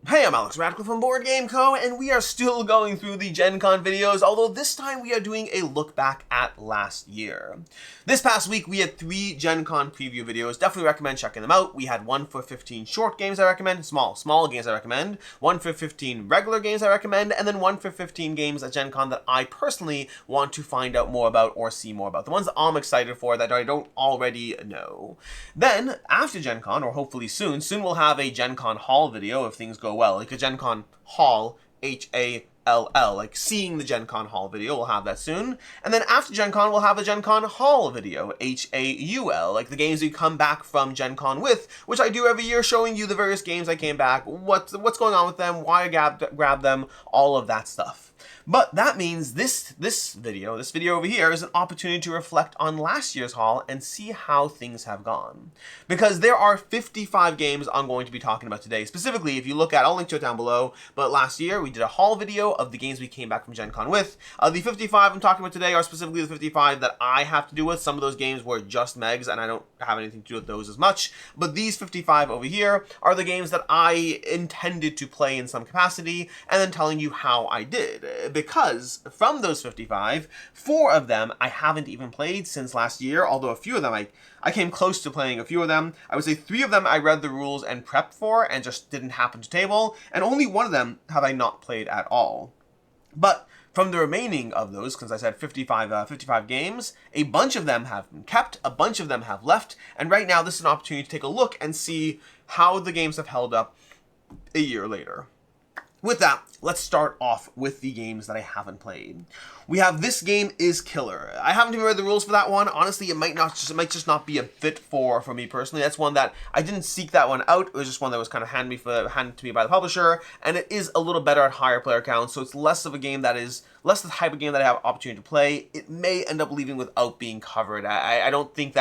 Hey, I'm Alex Radical from Board Game Co, and we are still going through the Gen Con videos, although this time we are doing a look back at last year. This past week we had 3 Gen Con preview videos. Definitely recommend checking them out. We had one for 15 short games I recommend, small games I recommend, one for 15 regular games I recommend, and then one for 15 games at Gen Con that I personally want to find out more about or see more about. The ones that I'm excited for that I don't already know. Then, after Gen Con, or hopefully soon we'll have a Gen Con haul video if things go well, like a Gen Con haul, H-A-L-L, like seeing the Gen Con haul video, we'll have that soon. And then after Gen Con, we'll have a Gen Con haul video, H-A-U-L, like the games we come back from Gen Con with, which I do every year, showing you the various games I came back, what's going on with them, why I grabbed them, all of that stuff. But that means this video over here is an opportunity to reflect on last year's haul and see how things have gone. Because there are 55 games I'm going to be talking about today. Specifically, if you look at, I'll link to it down below, but last year we did a haul video of the games we came back from Gen Con with. The 55 I'm talking about today are specifically the 55 that I have to do with. Some of those games were just Megs and I don't have anything to do with those as much. But these 55 over here are the games that I intended to play in some capacity and then telling you how I did. Because from those 55, 4 of them I haven't even played since last year, although a few of them I came close to playing a few of them. I would say 3 of them I read the rules and prepped for and just didn't happen to table, and only 1 of them have I not played at all. But from the remaining of those, because I said 55 games, a bunch of them have been kept, a bunch of them have left, and right now this is an opportunity to take a look and see how the games have held up a year later. With that, let's start off with the games that I haven't played. We have This Game Is Killer. I haven't even read the rules for that one. Honestly, it might just not be a fit for me personally. That's one that I didn't seek that one out. It was just one that was kind of handed to me by the publisher, and it is a little better at higher player counts, so it's less of a game that is less the type of game that I have opportunity to play. It may end up leaving without being covered. I don't think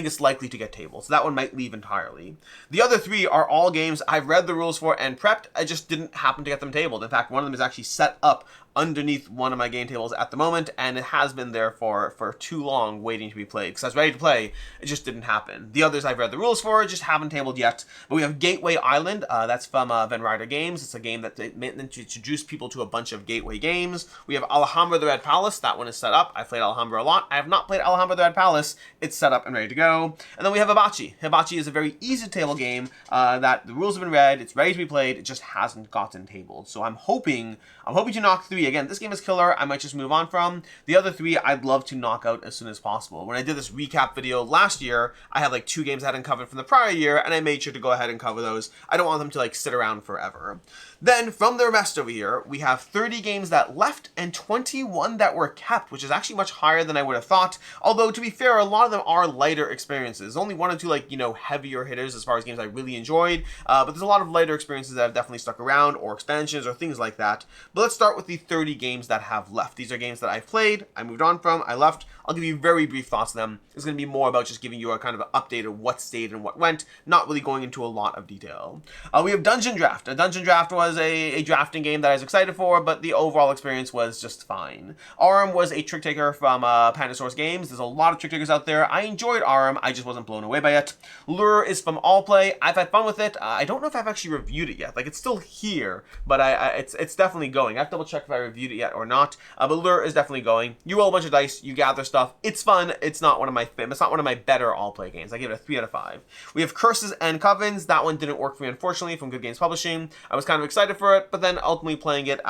it's likely to get tabled, so that one might leave entirely. The other 3 are all games I've read the rules for and prepped. I just didn't happen to get them tabled. In fact, one of them is actually set up underneath one of my game tables at the moment, and it has been there for too long waiting to be played, because I was ready to play, it just didn't happen. The others I've read the rules for, just haven't tabled yet. But we have Gateway Island, that's from Van Ryder Games. It's a game that meant to introduce people to a bunch of gateway games. We have Alhambra the Red Palace, that one is set up. I've played Alhambra a lot. I have not played Alhambra the Red Palace. It's set up and ready to go. And then we have Hibachi. Hibachi is a very easy to table game that the rules have been read, it's ready to be played, it just hasn't gotten tabled. So I'm hoping to knock 3. Again, This Game Is Killer, I might just move on from. The other 3, I'd love to knock out as soon as possible. When I did this recap video last year, I had like 2 games I hadn't covered from the prior year, and I made sure to go ahead and cover those. I don't want them to like sit around forever. Then, from the rest over here, we have 30 games that left and 21 that were kept, which is actually much higher than I would have thought. Although, to be fair, a lot of them are lighter experiences. Only 1 or 2, like, heavier hitters as far as games I really enjoyed. But there's a lot of lighter experiences that have definitely stuck around, or expansions, or things like that. But let's start with the 30 games that have left. These are games that I've played, I moved on from, I left. I'll give you very brief thoughts on them. It's going to be more about just giving you a kind of an update of what stayed and what went, not really going into a lot of detail. We have Dungeon Draft. A Dungeon Draft was a drafting game that I was excited for, but the overall experience was just fine. Arm was a trick taker from Pandasaurus Games. There's a lot of trick takers out there. I enjoyed Arm, I just wasn't blown away by it. Lure is from Allplay. I've had fun with it. I don't know if I've actually reviewed it yet. Like, it's still here, but it's definitely going. I have to double check if I reviewed it yet or not. But Lure is definitely going. You roll a bunch of dice, you gather stuff. It's fun. It's not one of my better Allplay games. I give it a 3 out of 5. We have Curses and Covens. That one didn't work for me, unfortunately, from Good Games Publishing. I was kind of excited for it, but then ultimately playing it,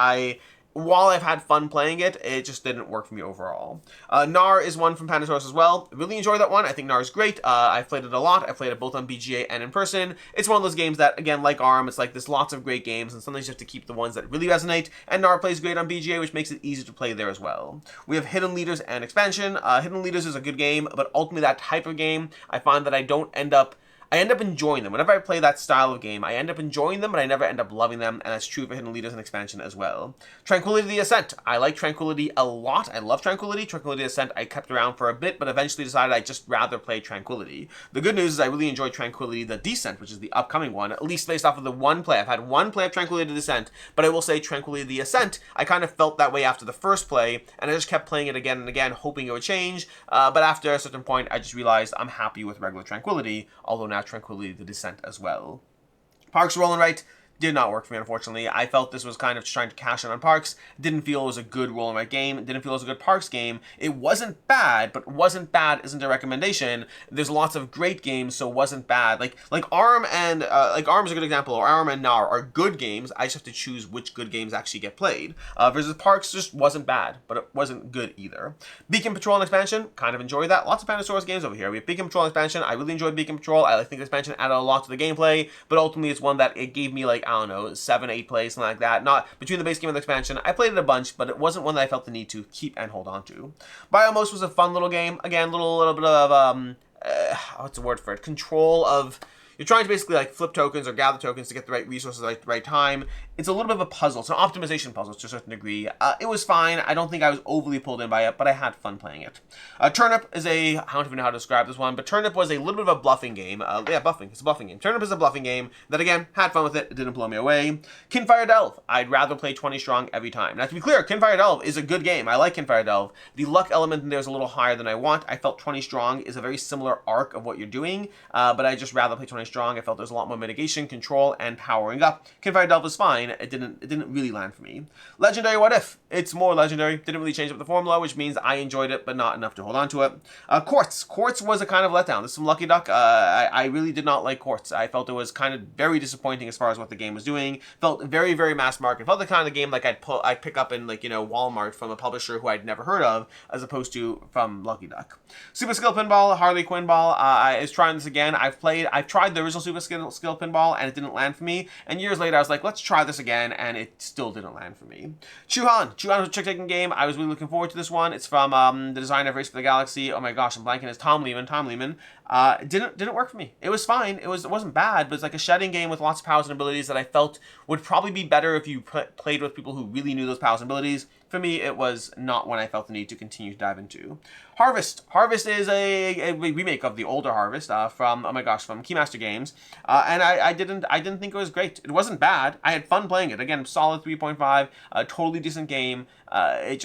while I've had fun playing it, it just didn't work for me overall. Nar is one from Pandasaurus as well. Really enjoyed that one. I think Nar is great. I've played it a lot. I've played it both on BGA and in person. It's one of those games that, again, like Arm, it's like there's lots of great games, and sometimes you have to keep the ones that really resonate, and Nar plays great on BGA, which makes it easy to play there as well. We have Hidden Leaders and Expansion. Hidden Leaders is a good game, but ultimately that type of game, I find that I end up enjoying them. Whenever I play that style of game, I end up enjoying them, but I never end up loving them, and that's true for Hidden Leaders and Expansion as well. Tranquility the Ascent. I like Tranquility a lot. I love Tranquility. Tranquility the Ascent I kept around for a bit, but eventually decided I'd just rather play Tranquility. The good news is I really enjoyed Tranquility the Descent, which is the upcoming one, at least based off of the one play. I've had one play of Tranquility the Descent, but I will say Tranquility the Ascent, I kind of felt that way after the first play, and I just kept playing it again and again, hoping it would change, but after a certain point, I just realized I'm happy with regular Tranquility, although now Tranquility the Descent as well. Parks Roll and Write. did not work for me, unfortunately. I felt this was kind of just trying to cash in on Parks. Didn't feel it was a good roll in my game. Didn't feel it was a good Parks game. It wasn't bad, but wasn't bad isn't a recommendation. There's lots of great games, so wasn't bad. Like ARM and ARM's a good example, or ARM and NAR are good games. I just have to choose which good games actually get played. Versus Parks just wasn't bad, but it wasn't good either. Beacon Patrol and expansion, kind of enjoyed that. Lots of Pandasaurus games over here. We have Beacon Patrol and expansion. I really enjoyed Beacon Patrol. I think the expansion added a lot to the gameplay, but ultimately it's one that it gave me like, I don't know, 7, 8 plays, something like that. Not between the base game and the expansion. I played it a bunch, but it wasn't one that I felt the need to keep and hold on to. Biomos was a fun little game. Again, little bit of what's the word for it? Control of. You're trying to basically like flip tokens or gather tokens to get the right resources at the right time. It's a little bit of a puzzle. It's an optimization puzzle to a certain degree. It was fine. I don't think I was overly pulled in by it, but I had fun playing it. Turnip is I don't even know how to describe this one, but Turnip was a little bit of a bluffing game. Yeah, bluffing. It's a bluffing game. Turnip is a bluffing game that, again, had fun with it. It didn't blow me away. Kinfire Delve. I'd rather play 20 strong every time. Now, to be clear, Kinfire Delve is a good game. I like Kinfire Delve. The luck element in there is a little higher than I want. I felt 20 strong is a very similar arc of what you're doing, but I just rather play 20 strong. I felt there's a lot more mitigation, control, and powering up. Kinfire Delve was fine. It didn't really land for me. Legendary What If. It's more legendary. Didn't really change up the formula, which means I enjoyed it, but not enough to hold on to it. Quartz. Quartz was a kind of letdown. This is some Lucky Duck. I really did not like Quartz. I felt it was kind of very disappointing as far as what the game was doing. Felt very, very mass market. Felt the kind of game like I'd pick up in, like, you know, Walmart from a publisher who I'd never heard of, as opposed to from Lucky Duck. Super Skill Pinball, Harley Quinn Ball. I was trying this again. I've tried the original Super Skill Pinball, and it didn't land for me. And years later, I was like, let's try this again, and it still didn't land for me. Chuhan. Chuhan was a trick-taking game. I was really looking forward to this one. It's from the designer of Race for the Galaxy. Oh my gosh, I'm blanking. It's Tom Lehman. Didn't work for me. It was fine. It wasn't bad, but it's like a shedding game with lots of powers and abilities that I felt would probably be better if you played with people who really knew those powers and abilities. For me, it was not one I felt the need to continue to dive into. Harvest. Harvest is a remake of the older Harvest from Keymaster Games, and I didn't think it was great. It wasn't bad. I had fun playing it. Again, solid 3.5, a totally decent game. I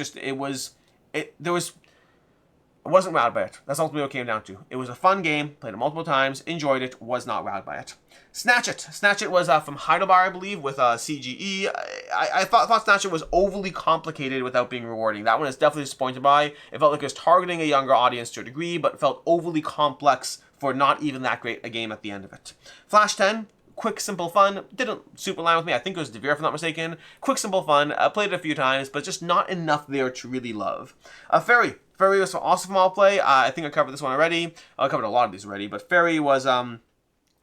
wasn't wowed by it. That's ultimately what it came down to. It was a fun game, played it multiple times, enjoyed it, was not wowed by it. Snatch It. Snatch It was from Heidelberg, I believe, with CGE. I thought Snatch It was overly complicated without being rewarding. That one is definitely disappointed by. It felt like it was targeting a younger audience to a degree, but felt overly complex for not even that great a game at the end of it. Flash 10. Quick, simple fun. Didn't super land with me. I think it was DeVere, if I'm not mistaken. Quick, simple fun. Played it a few times, but just not enough there to really love. Ferry. Ferry was also from All Play. I think I covered this one already. I covered a lot of these already, but Ferry was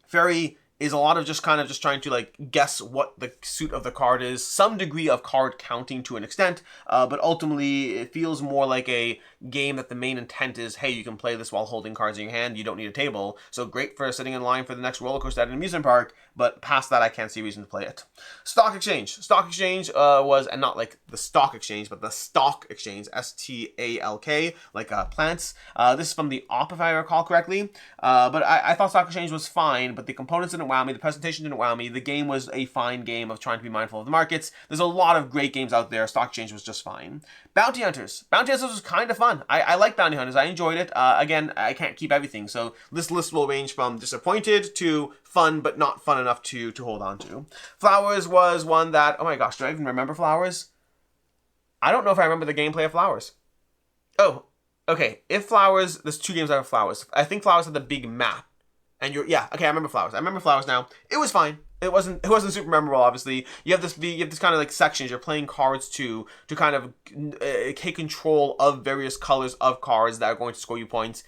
Ferry is a lot of just kind of just trying to like guess what the suit of the card is. Some degree of card counting to an extent, but ultimately it feels more like a game that the main intent is, hey, you can play this while holding cards in your hand. You don't need a table. So great for sitting in line for the next roller coaster at an amusement park, but past that, I can't see a reason to play it. Stock Exchange. Stock Exchange was, and not like the stock exchange, but the stock exchange, STALK, like plants. This is from the op, if I recall correctly. But I thought Stock Exchange was fine, but the components didn't wow me. The presentation didn't wow me. The game was a fine game of trying to be mindful of the markets. There's a lot of great games out there. Stock Exchange was just fine. Bounty Hunters. Bounty Hunters was kind of fun. I like Bounty Hunters. I enjoyed it. Again, I can't keep everything, so this list will range from disappointed to fun, but not fun enough to hold on to. Flowers was one that, oh my gosh, do I even remember Flowers? I don't know if I remember the gameplay of Flowers. Oh, okay. If Flowers, there's two games out of Flowers. I think Flowers had the big map. And okay, I remember Flowers. I remember Flowers now. It was fine. It wasn't super memorable, obviously. You have this kind of like sections. You're playing cards to kind of take control of various colors of cards that are going to score you points.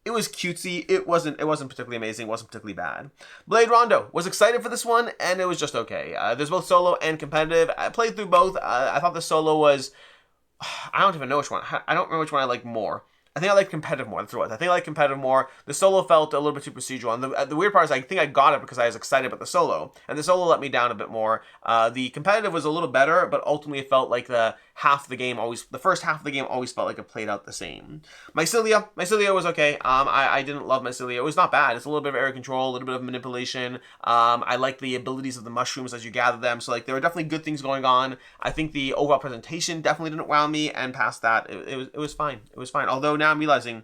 It was cutesy. It wasn't particularly amazing. It wasn't particularly bad. Blade Rondo. Was excited for this one, and it was just okay. There's both solo and competitive. I played through both. I thought the solo was, I don't even know which one. I don't remember which one I like more. I think I like competitive more. That's what it was. I think I like competitive more. The solo felt a little bit too procedural. And the weird part is I think I got it because I was excited about the solo. And the solo let me down a bit more. The competitive was a little better, but ultimately it felt like the first half of the game always felt like it played out the same. Mycelia was okay. I didn't love Mycelia. It was not bad. It's a little bit of area control, a little bit of manipulation. I like the abilities of the mushrooms as you gather them. So like there were definitely good things going on. I think the overall presentation definitely didn't wow me. And past that, it was fine. It was fine. Although now I'm realizing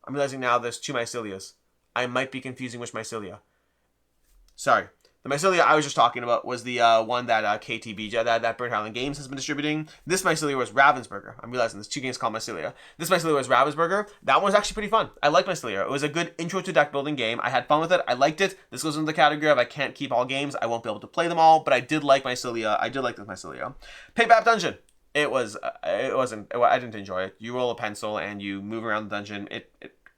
now there's two Mycelias. I might be confusing which Mycelia. Sorry. The mycelia I was just talking about was the one that KTB, that Burnt Island Games has been distributing. This mycelia was Ravensburger. I'm realizing there's 2 games called mycelia. This mycelia was Ravensburger. That one was actually pretty fun. I like mycelia. It was a good intro to deck building game. I had fun with it. I liked it. This goes into the category of I can't keep all games. I won't be able to play them all, but I did like mycelia. I did like this mycelia. Paybap Dungeon. It wasn't. I didn't enjoy it. You roll a pencil and you move around the dungeon.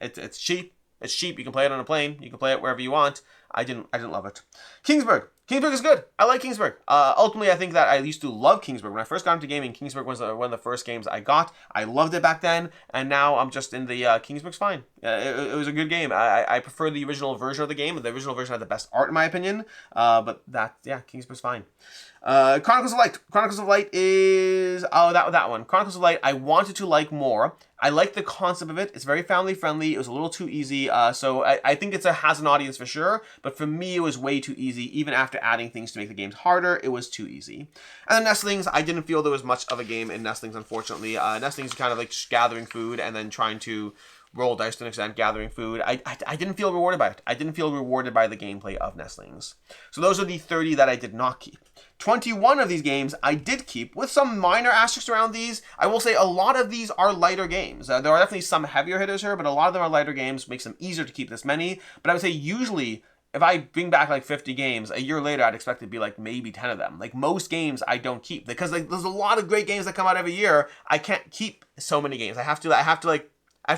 It's cheap. It's cheap. You can play it on a plane. You can play it wherever you want. I didn't love it. Kingsburg. Kingsburg is good. I like Kingsburg. Ultimately, I think that I used to love Kingsburg. When I first got into gaming, Kingsburg was one of the first games I got. I loved it back then, and now I'm just in the Kingsburg's fine. It was a good game. I prefer the original version of the game. The original version had the best art, in my opinion. But Kingsburg's fine. Chronicles of Light. Chronicles of Light is that one. Chronicles of Light I wanted to like more. I like the concept of it. It's very family friendly. It was a little too easy. So I think it has an audience for sure. But for me, it was way too easy. Even after adding things to make the games harder, it was too easy. And then Nestlings, I didn't feel there was much of a game in Nestlings, unfortunately. Nestlings are kind of like just gathering food and then trying to roll dice to an extent, gathering food. I didn't feel rewarded by it. I didn't feel rewarded by the gameplay of Nestlings. So those are the 30 that I did not keep. 21 of these games I did keep, with some minor asterisks around these. I will say a lot of these are lighter games. There are definitely some heavier hitters here, but a lot of them are lighter games, makes them easier to keep this many. But I would say usually, if I bring back like 50 games, a year later, I'd expect it to be like maybe 10 of them. Like most games I don't keep, because like there's a lot of great games that come out every year. I can't keep so many games. I have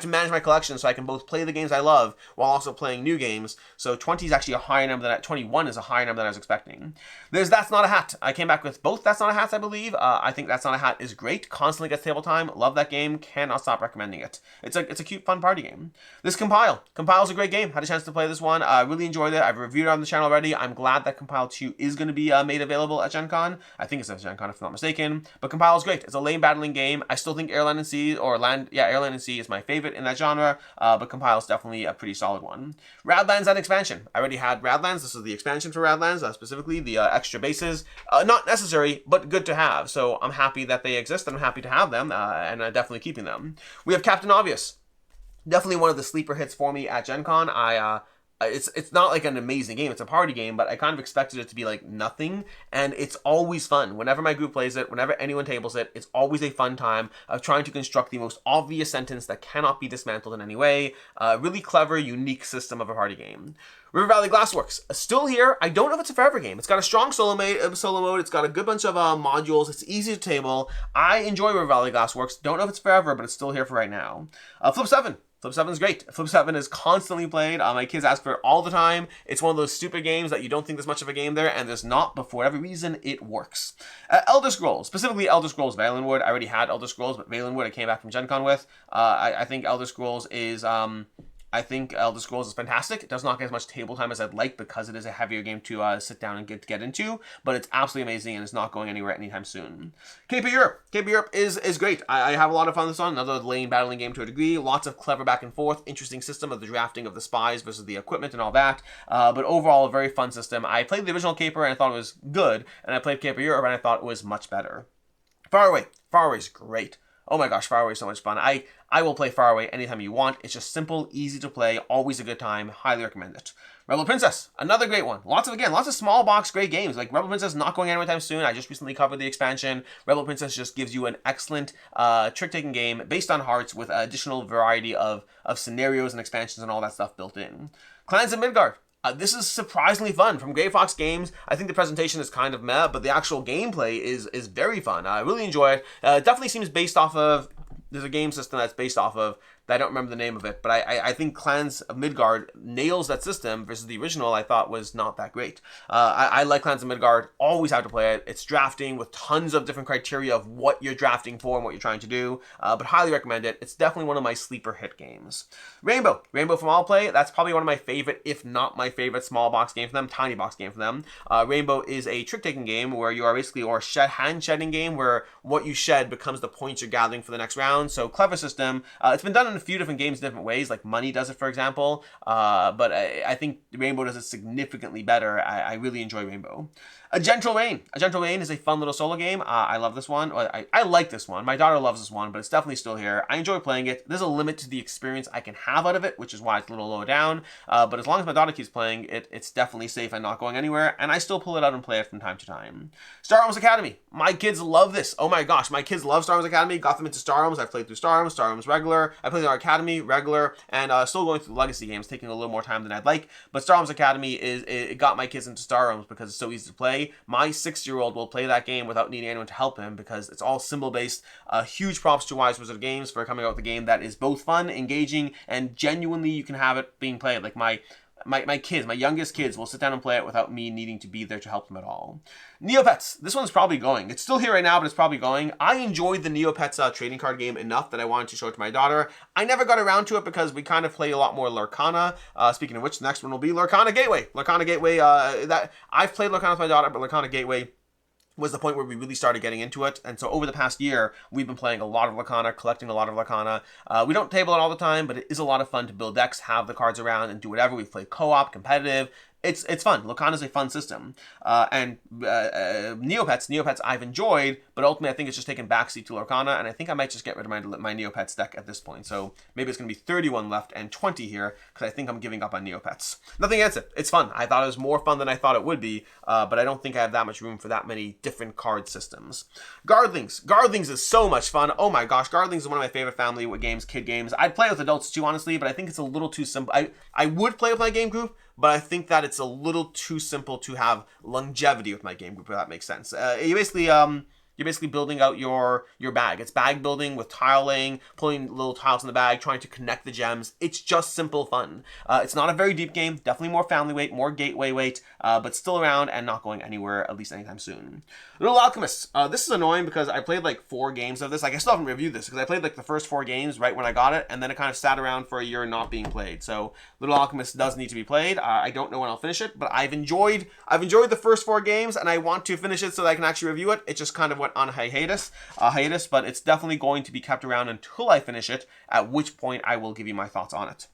to manage my collection so I can both play the games I love while also playing new games. So 20 is actually a higher number than 21 is a higher number than I was expecting. There's That's Not a Hat. I came back with both That's Not a Hats, I believe. I think That's Not a Hat is great. Constantly gets table time. Love that game. Cannot stop recommending it. It's a cute, fun party game. This Compile. Compile's a great game. Had a chance to play this one. I really enjoyed it. I've reviewed it on the channel already. I'm glad that Compile 2 is going to be made available at Gencon. I think it's at Gencon if I'm not mistaken. But Compile is great. It's a lane battling game. I still think Airland and Sea Airland and Sea is my favorite in that genre. But Compile is definitely a pretty solid one. Radlands and expansion. I already had Radlands. This is the expansion for Radlands, specifically the extra bases. Not necessary, but good to have. So I'm happy that they exist, and I'm happy to have them, and I'm definitely keeping them. We have Captain Obvious. Definitely one of the sleeper hits for me at Gen Con. It's not like an amazing game. It's a party game, but I kind of expected it to be like nothing, and it's always fun. Whenever my group plays it, whenever anyone tables it, it's always a fun time of trying to construct the most obvious sentence that cannot be dismantled in any way. Really clever, unique system of a party game. River Valley Glassworks, still here. I don't know if it's a forever game. It's got a strong solo mode. It's got a good bunch of modules. It's easy to table. I enjoy River Valley Glassworks. Don't know if it's forever, but it's still here for right now. Flip 7. Flip 7 is great. Flip 7 is constantly played. My kids ask for it all the time. It's one of those stupid games that you don't think there's much of a game there, and there's not, but for whatever reason, it works. Elder Scrolls, specifically Elder Scrolls Valenwood. I already had Elder Scrolls, but Valenwood I came back from Gen Con with. I think Elder Scrolls is... I think Elder Scrolls is fantastic. It does not get as much table time as I'd like because it is a heavier game to sit down and get into, but it's absolutely amazing and it's not going anywhere anytime soon. Cape of Europe. Cape of Europe is great. I have a lot of fun with this one. Another lane battling game to a degree. Lots of clever back and forth. Interesting system of the drafting of the spies versus the equipment and all that. But overall, a very fun system. I played the original Caper and I thought it was good, and I played Cape of Europe and I thought it was much better. Faraway. Faraway is great. Oh my gosh, Faraway is so much fun. I will play Faraway anytime you want. It's just simple, easy to play, always a good time. Highly recommend it. Rebel Princess, another great one. Lots of small box great games. Like Rebel Princess not going anywhere anytime soon. I just recently covered the expansion. Rebel Princess just gives you an excellent trick-taking game based on hearts with additional variety of scenarios and expansions and all that stuff built in. Clans of Midgard. This is surprisingly fun. From Grey Fox Games, I think the presentation is kind of meh, but the actual gameplay is very fun. I really enjoy it. It definitely seems based off of... There's a game system that's based off of... I don't remember the name of it, but I think Clans of Midgard nails that system versus the original I thought was not that great. I like Clans of Midgard, always have to play it. It's drafting with tons of different criteria of what you're drafting for and what you're trying to do, but highly recommend it. It's definitely one of my sleeper hit games. Rainbow from All Play, that's probably one of my favorite, if not my favorite, small box game for them, tiny box game for them. Rainbow is a trick-taking game where you are basically, or hand shedding game where what you shed becomes the points you're gathering for the next round, so clever system. It's been done in a few different games different ways, like Money does it, for example, but I think Rainbow does it significantly better. I really enjoy Rainbow. A Gentle Rain. A Gentle Rain is a fun little solo game. I love this one. I like this one. My daughter loves this one, but it's definitely still here. I enjoy playing it. There's a limit to the experience I can have out of it, which is why it's a little lower down. But as long as my daughter keeps playing it, it's definitely safe and not going anywhere. And I still pull it out and play it from time to time. Star Realms Academy. My kids love this. Oh my gosh, my kids love Star Realms Academy. Got them into Star Realms. I've played through Star Realms regular. I played through Academy regular, and still going through the legacy games, taking a little more time than I'd like. But Star Realms Academy it got my kids into Star Realms because it's so easy to play. My 6-year-old will play that game without needing anyone to help him because it's all symbol based. Huge props to Wise Wizard Games for coming out with a game that is both fun, engaging, and genuinely you can have it being played. Like my kids, my youngest kids will sit down and play it without me needing to be there to help them at all. Neopets. This one's probably going. It's still here right now, but it's probably going. I enjoyed the Neopets trading card game enough that I wanted to show it to my daughter. I never got around to it because we kind of play a lot more Lorcana. Speaking of which, the next one will be Lorcana Gateway. Lorcana Gateway, that I've played Lorcana with my daughter, but Lorcana Gateway was the point where we really started getting into it. And so over the past year, we've been playing a lot of Lorcana, collecting a lot of Lorcana. We don't table it all the time, but it is a lot of fun to build decks, have the cards around, and do whatever. We've played co-op, competitive. It's fun. Lorcana is a fun system. Neopets I've enjoyed, but ultimately I think it's just taken backseat to Lorcana, and I think I might just get rid of my Neopets deck at this point. So maybe it's going to be 31 left and 20 here, because I think I'm giving up on Neopets. Nothing against it. It's fun. I thought it was more fun than I thought it would be, but I don't think I have that much room for that many different card systems. Guardlings. Guardlings is so much fun. Oh my gosh, Guardlings is one of my favorite family games, kid games. I'd play with adults too, honestly, but I think it's a little too simple. I would play with my game group, but I think that it's a little too simple to have longevity with my game group, if that makes sense. You're basically building out your bag. It's bag building with tile laying, pulling little tiles in the bag, trying to connect the gems. It's just simple fun. It's not a very deep game, definitely more family weight, more gateway weight, but still around and not going anywhere, at least anytime soon. Little Alchemists. This is annoying because I played like 4 games of this. Like, I still haven't reviewed this because I played like the first 4 games right when I got it, and then it kind of sat around for a year not being played. So Little Alchemist does need to be played. I don't know when I'll finish it, but I've enjoyed the first 4 games, and I want to finish it so that I can actually review it. It just kind of went on hiatus, but it's definitely going to be kept around until I finish it, at which point I will give you my thoughts on it.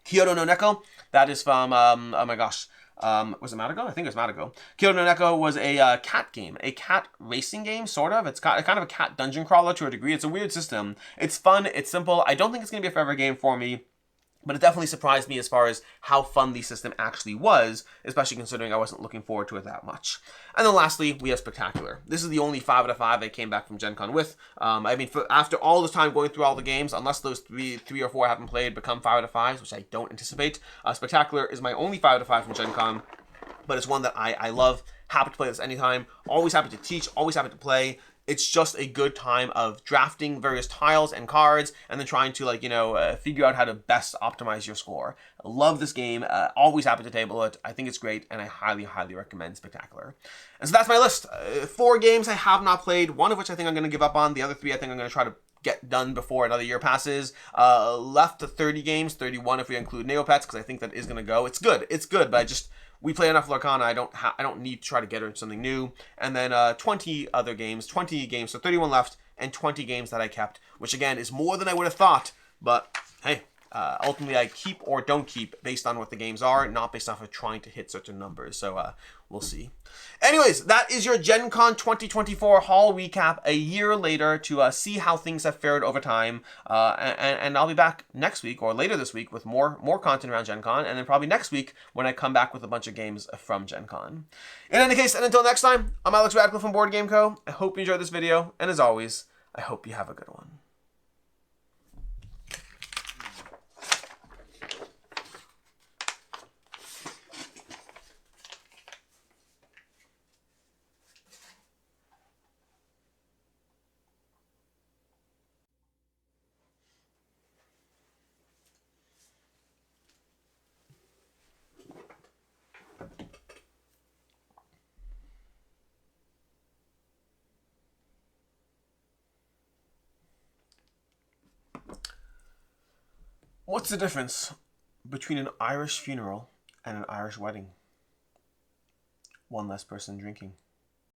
Kyoto no Neko, that is from, oh my gosh, was it Matago? I think it was Matago. Kyoto no Neko was a cat game, a cat racing game, sort of. It's got kind of a cat dungeon crawler to a degree. It's a weird system. It's fun, it's simple. I don't think it's going to be a forever game for me, but it definitely surprised me as far as how fun the system actually was, especially considering I wasn't looking forward to it that much. And then lastly, we have Spectacular. This is the only 5 out of 5 I came back from Gen Con with. I mean, after all this time going through all the games, unless those three or four I haven't played become 5 out of 5s, which I don't anticipate, Spectacular is my only 5 out of 5 from Gen Con, but it's one that I love. Happy to play this anytime. Always happy to teach, always happy to play. It's just a good time of drafting various tiles and cards and then trying to, figure out how to best optimize your score. I love this game. Always happy to table it. I think it's great, and I highly, highly recommend Spectacular. And so that's my list. 4 games I have not played, one of which I think I'm going to give up on. The other 3 I think I'm going to try to get done before another year passes. Left to 30 games, 31 if we include Neopets, because I think that is going to go. It's good, but we play enough Lorcana. I don't need to try to get her into something new. And then 20 games, so 31 left, and 20 games that I kept, which again is more than I would have thought. But hey, ultimately I keep or don't keep based on what the games are, not based off of trying to hit certain numbers. So we'll see. Anyways, that is your Gen Con 2024 haul recap a year later to see how things have fared over time. And I'll be back next week or later this week with more content around Gen Con, and then probably next week when I come back with a bunch of games from Gen Con. In any case, and until next time, I'm Alex Radcliffe from Board Game Co. I hope you enjoyed this video, and as always, I hope you have a good one. What's the difference between an Irish funeral and an Irish wedding? One less person drinking.